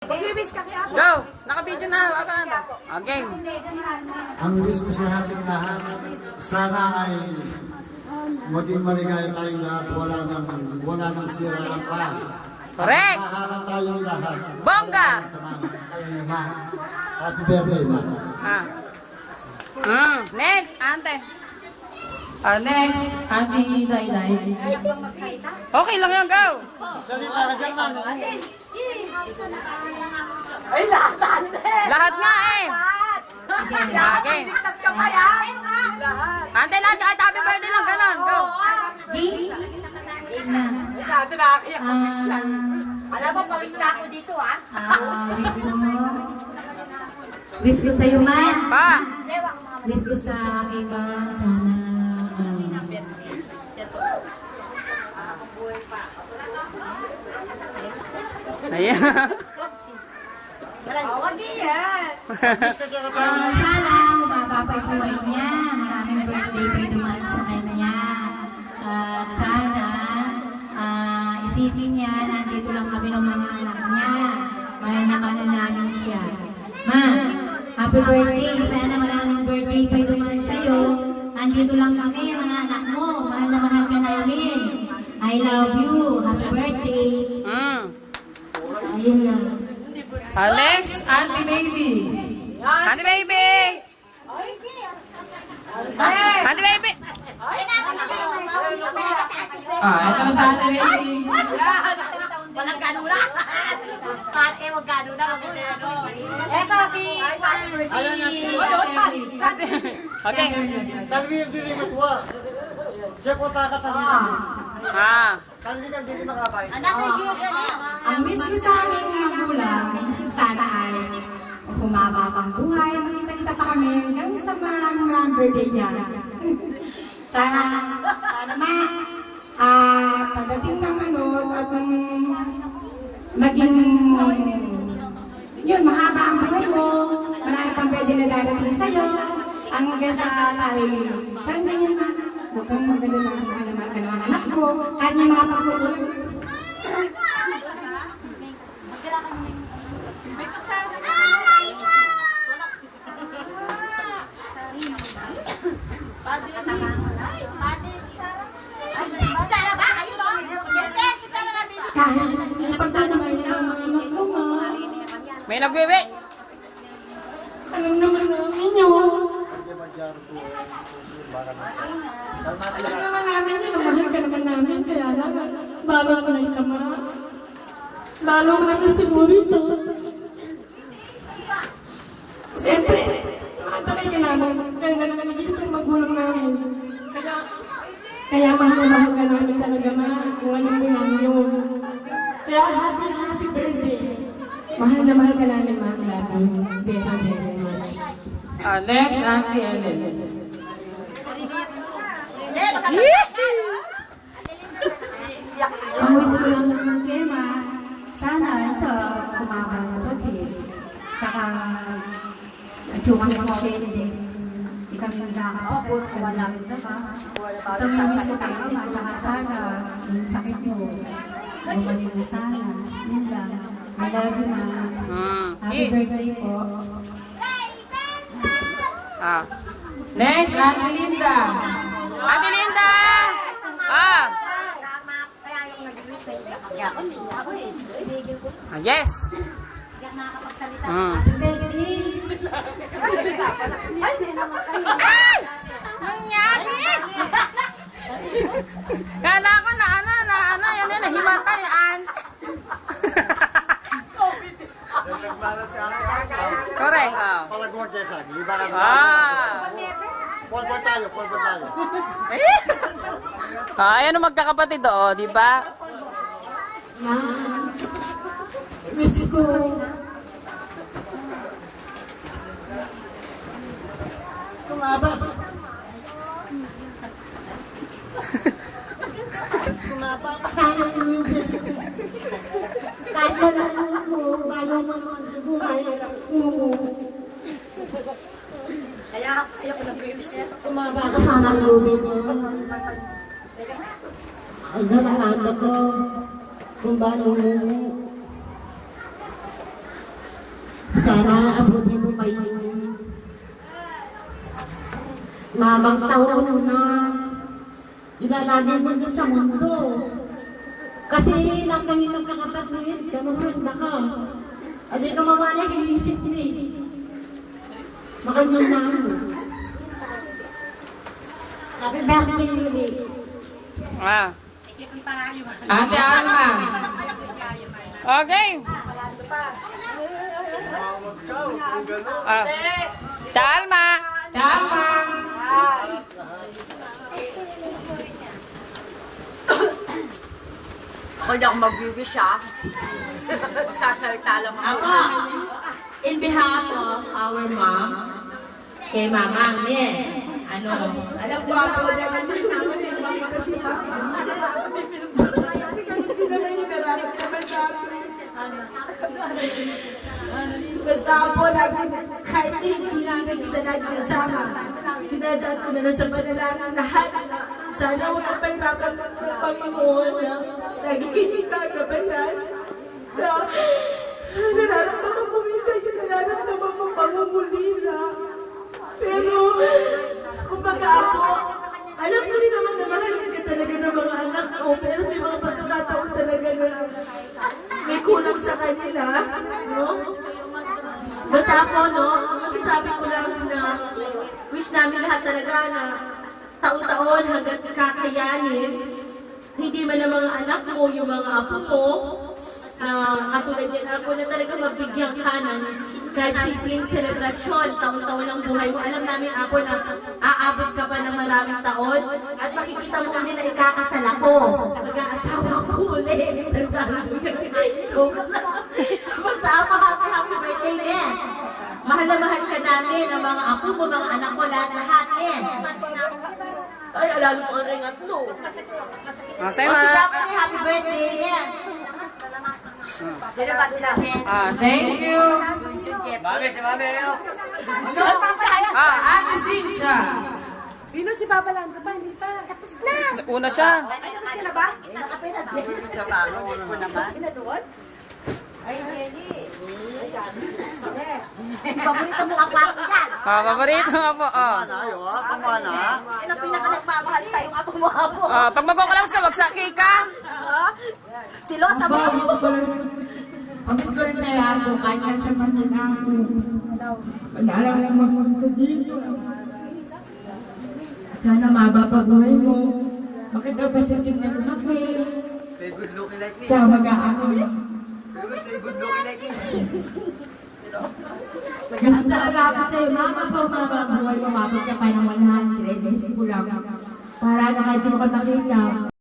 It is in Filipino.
Go! Naka-video na. Okay. Ang wish ko sa ating lahat, sana ay maging maligaya tayong lahat, wala nang sira pa. Correct! Mahalan tayong lahat. Bongga! Happy birthday, ma. Next, ante. Next. Ate Dayday. Okay lang yan, go! Salita ka dyan, man. Ay, lahat, ante! Lahat nga eh! Okay. Ligtas ka pa yan! Lahat! Ante lahat, kahit happy birthday lang, ganon, go! Sa atin nakakayak ko siya. Alam mo, pawis na ako dito, ha? Wish ko sa'yo, ma. Pa! Wish ko sa aking ba, sana, Ayan. Huwag yan! sana, mababa yung buhay niya. Maraming birthday pa dumaan sa kanya. At sana, isipin niya, nandito lang kami ng mga anak niya. Mahal na namin siya. Ma, happy birthday. Sana maraming birthday pa dumaan sa'yo. Nandito lang kami, mga anak mo. Mahal na mahal ka namin. I love you. Happy birthday. Ayun lang. Alex, Auntie Baby. Auntie Baby! Auntie Baby! Ito na sa Auntie Baby. Walang ganuna! Pare, wag ganuna. Eto si... Okay. Kalwi yung dili matuwa. Siya po takatali. Kalwi yung dili makabay. Ang wish ko sa aming magulang, sana ay humaba pang buhay, makita-kita pa kami hanggang sa maraming birthday niya. Sana pagdating ng ano, at maging, yun, mahaba ang buhay mo, marami pang birthday na darating sa'yo, hanggang sa tayo, tanda niya na, huwag kang magalala naman ka ng anak ko, kahit may mga pagkukulang. May nagwiwi! Alam naman namin yun. Alam naman namin yun. Mahal ka naman namin. Kaya lang, bago mo na yung kama. Lalo mo na siguro ito. Siyempre, matalay ka namin. Kaya nga naman nag-iisang magulang namin. Kaya mahal ka namin talaga, ma. Kung ano mo lang yun. Kaya happy birthday. Mahal na mahal ka namin, ma. Very much. Next, Auntie Ellen. Ang wish ko lang naman kay ma, sana ito, kumaba na pag-ibig. Tsaka, natsukan sa Shelly din. Hindi kami nagkakapapot, wala rin pa. Ito yung wish ko sa ma, tsaka sana, yung sakit mo, bumalik na sana. Yun lang. I love you, ma. Happy birthday po. Next, Auntie Linda. Auntie Linda! Yes! Ay! Nangyari! Kala ko na yan, nahimatay, Correct. Palaguan kayo sa akin. Iba ka na. Polvo tayo. Ayan ang magkakapatid, di ba? Ma, miss ko. Kumaba. Kumaba pa sana yung kahit wala ako, bago mo naman buhay, Kaya ayoko na babies. kumaba ka sana ang lubid mo. Ay, nalakanta ko kung paano mo sana abutin mo pa yung mamang taon na ilalagay mo dun sa mundo. Kasi lang kayo ng kakapatid, ganun rin na ka. Kasi kumawala, iisip mo eh. Makanyang na ano. Happy birthday, Lili. Ah. Ate Alma. Okay. Ah. Alma. Alma. Ako hindi ako mag-wish ah. Magsasalita lang ako. In behalf of our mom, kay Mama Angel, Alam ko ako naman yung naman yung mga kasi basta ako lagi, kahit hindi namin kita lagi kasama, dinadaan ko na lang sa panalangin lahat na sana wala pa irapan ng Panginoon na lagi kinikagabayan na nararamdaman ko minsan yung nararamdaman mo pangungulila. Pero, kumbaga ako, alam ko rin naman na mahal ka talaga ng mga anak ko, pero may mga pagkakataon talaga na may kulang sa kanila, no? Basta ako, no? Masasabi ko lang na wish namin lahat talaga na taon-taon hanggang kakayanin, hindi man ang mga anak mo, yung mga apo ko, na katulad yan ako na talaga mabigyan ka ng kahit simpleng selebrasyon, taon-taon ng buhay mo. Alam namin ako na aabot ka pa ng maraming taon at makikita mo ulit na ikakasal ako. Mag-aasawa ko ulit. Joke lang. Basta ako, happy birthday din. Mahal na mahal ka namin, ang mga apo mo, mga anak ko, lahat din. Ay, alam ko rin at no. Ah, sa'yo, O, sige ha? ako, happy birthday din. Sino ba sila? Ah, thank you. Mami, si Mami, ayo. Ah, Ate Cynthia. Sino si Papa Lando pa? Hindi pa. Tapos na. Una siya. Ano sila ba? Sa bago, ano naman? Pinaduot? Ay, Jenny. Ay, sabi. Paborito mo ka plato yan. Ah, paborito nga po. Ah. Yan ang pinaka nagmamahal sa'yo, apo mo, apo. Ah, pag magkukulabs ka, magsaki ka. Silo sa Aba, ang gusto rin sa'yo ako, kahit nasa Manila ako. Wala lang magpunta dito. Sana mabababuhay mo. Bakit daw ba sa tingin ng kape? Kaya mag-aano. Salamat sa'yo, mama po, mabababuhay mo. Mabot ka pa ng 100 years ko lang. Para na kahit di mo ka nakita.